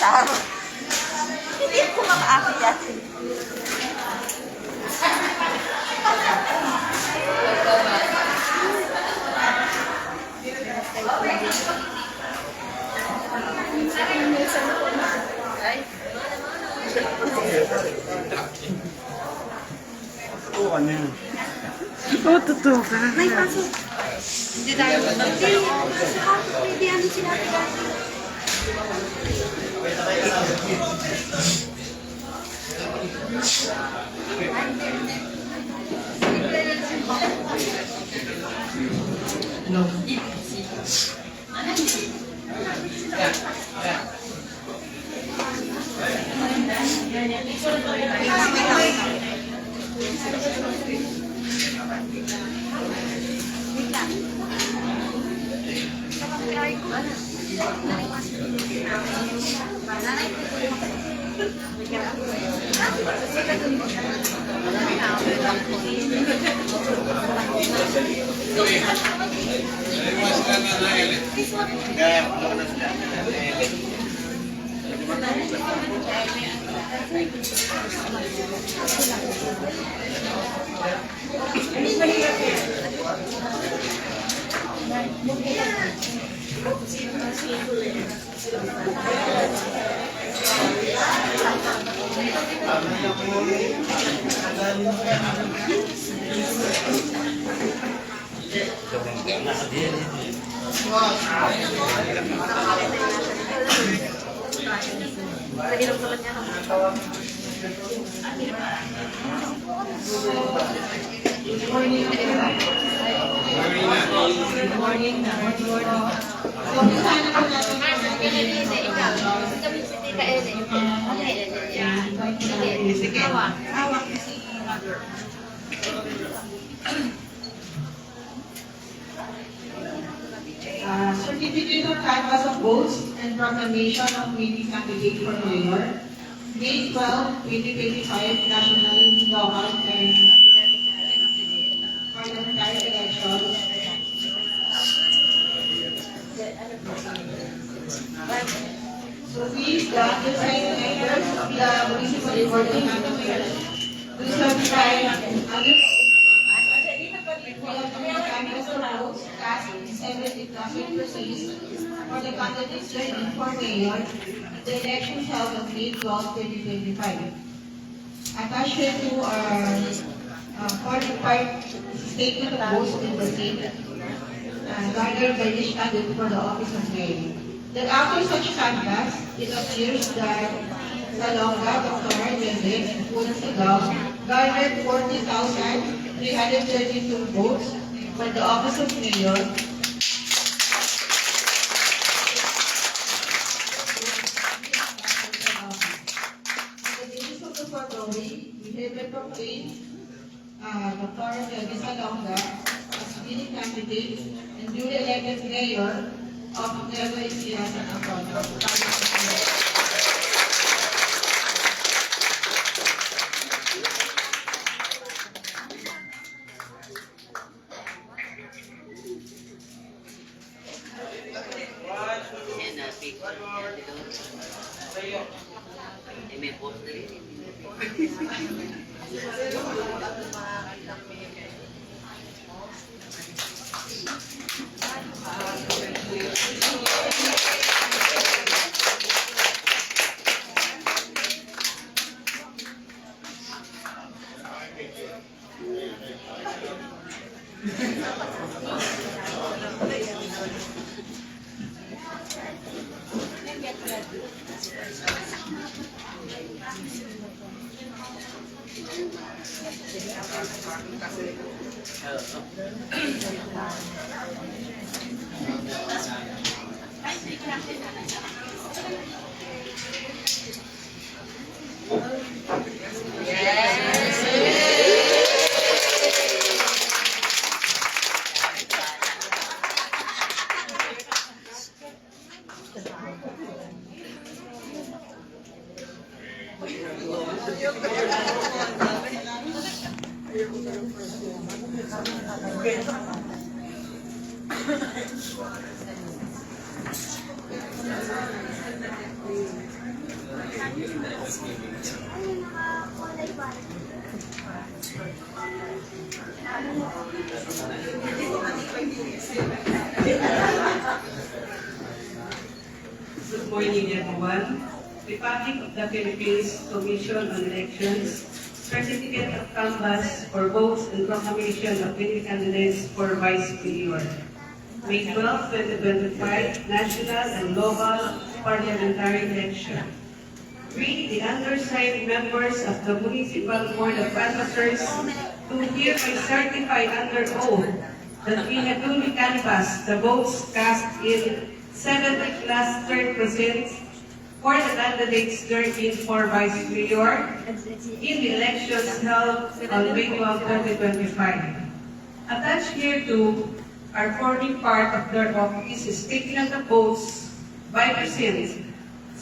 Sam. Hindi ko makaakyat. Oo, ano yun? Oo, totoo ka. May pasok. Hindi tayo mag-hindi. Hindi ano sinabi dati. Certificate of canvass of votes and proclamation of winning candidate for mayor. May 12, 2025 national local and parliamentary elections. So please, the undersigned members of the municipal board of management do certify under canvass of votes cast in 70 constituencies for the candidates running for mayor in the election held on May 12, 2025. Attached to our qualified statement of votes in the state garnered by each candidate for the office of mayor. That after such canvass, it appears that Salonga, Dr. Mendez, and Punasigao garnered 40,332 votes for the office of mayor. On the basis of the foregoing, we hereby proclaim Dr. Mendez Salonga as winning candidate and duly elected mayor of Nueva Ecija, San Antonio. May post na rin. Good morning, everyone. Republic of the Philippines Commission on Elections, Certificate of Canvass for Votes and Proclamation of winning candidates for Vice Mayor. May 12, 2025, National and Local Parliamentary Election. We, the undersigned members of the Municipal Board of Canvassers, do hereby certify under oath that we have duly canvassed the votes cast in 70 plus 3rd precincts for the candidates serving for Vice Mayor in the elections held on May 12, 2025. Attached hereto are forming part of their office is taking of the votes by precinct,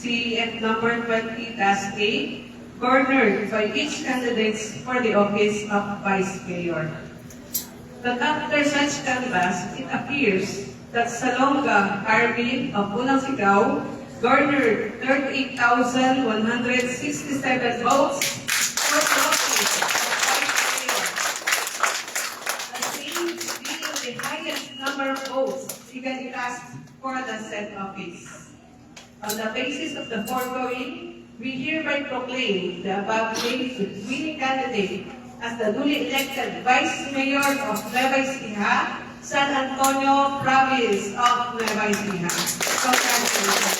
CEF number 20-A, garnered by each candidate for the office of Vice Mayor. That after such canvass, it appears that Salonga Arvin of Unang Sigaw garnered 38,167 votes for the office of Vice Mayor. The same being the highest number of votes legally cast for the said office. On the basis of the foregoing, we hereby proclaim the above-named winning candidate as the duly elected Vice Mayor of Nueva Ecija, San Antonio Province of Nueva Ecija. Congratulations.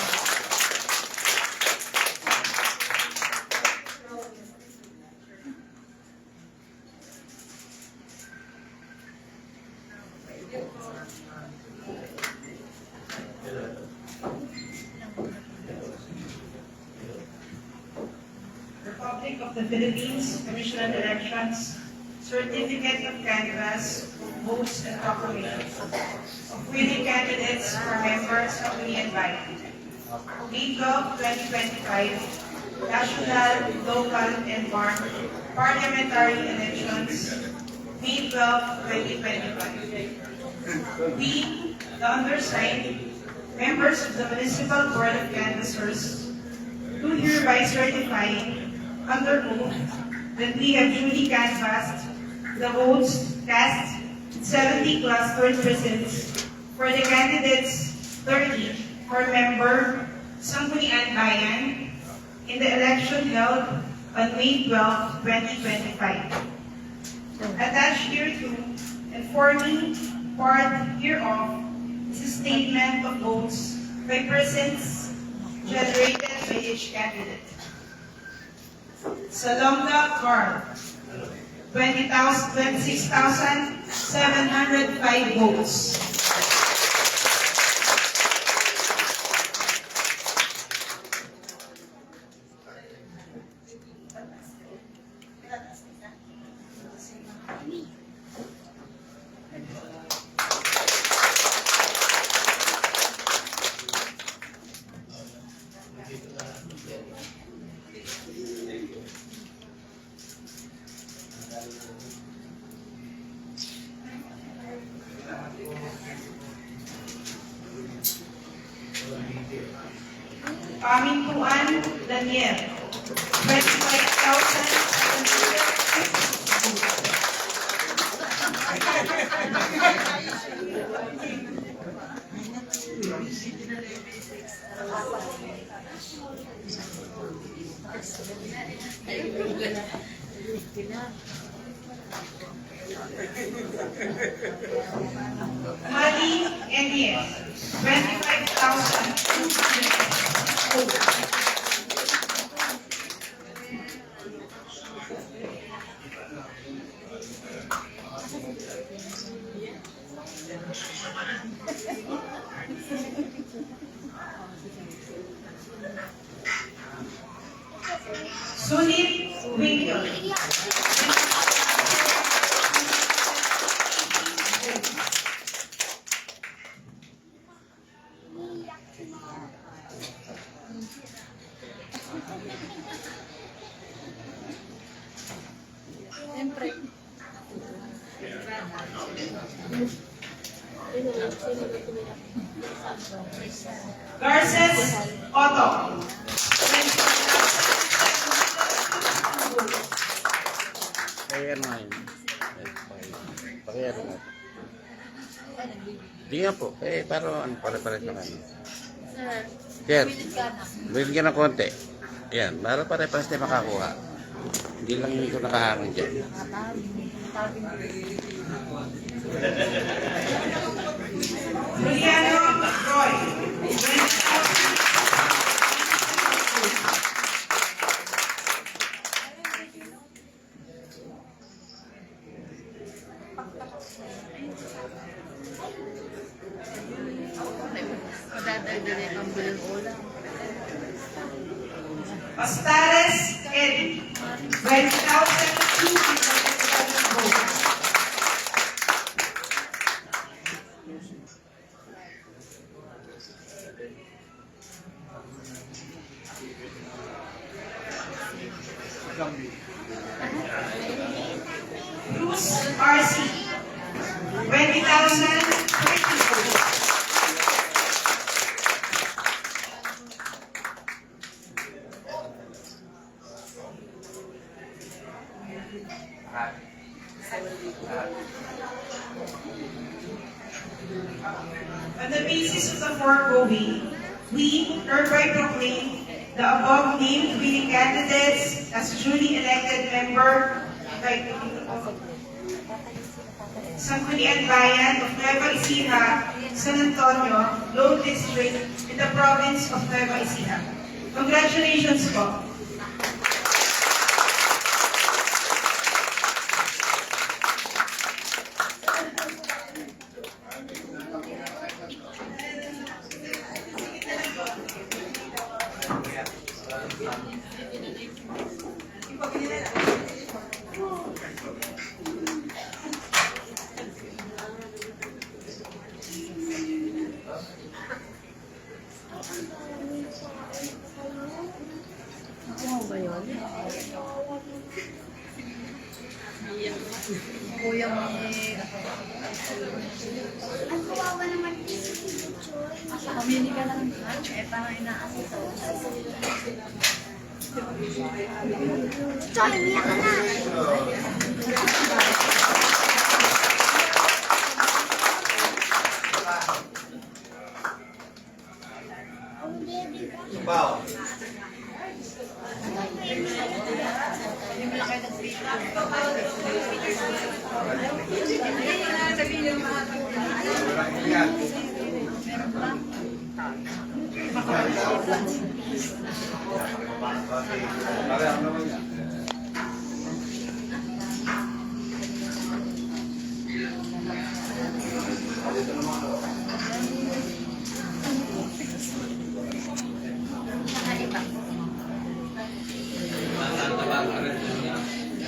Republic of the Philippines Commission on Elections, Certificate of Canvass, Votes and Proclamations of winning candidates for members of the Environment. May 12, 2025, National, Local, and Parliamentary Elections, May 12, 2025. We, the undersigned, members of the Municipal Board of Canvassers, do hereby certify under oath that we have duly canvassed the votes cast 70 plus 3rd precincts for the candidates 30 for member Sangguniang Bayan in the election held on May 12, 2025. Attached hereto and forming part hereof is a statement of votes by persons generated by each candidate. Salonga Carl, 26,705 votes. Pamintuan Daniel, 25,000. Mali Elias, 25,200. Sunil Winkle. Garces Otto, 25,000. Paki-ano nga yun. Paki-ano nga. Hindi nga po. Eh, parang ano, pare-pares naman. Sir, Sir, pilit ka na. bilhin ka ng konti. Yan, para pare-pares tayo makakuha. Hindi lang ito nakahangin dyan. Juliano Roy. Madadagdagan ang bilang ulam. Pastares Eddie. 20,200 votes. Bruce RC. 20,030 votes. On the basis of the foregoing, we hereby proclaim the above named winning candidates as duly elected member by Sangguniang Bayan of Nueva Ecija, San Antonio, Lone District in the province of Nueva Ecija. Congratulations po. Ano ba yun? Kuya mo Ang kawawa naman si Choy. pamili ka lang. Eh, parang inaasa to. Choy, umiyak ka na. Bao. Parang naman yan.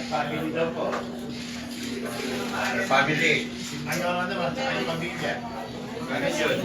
Family daw po. Family. Ayaw nga naman, ayaw pamilya. Ganun yun.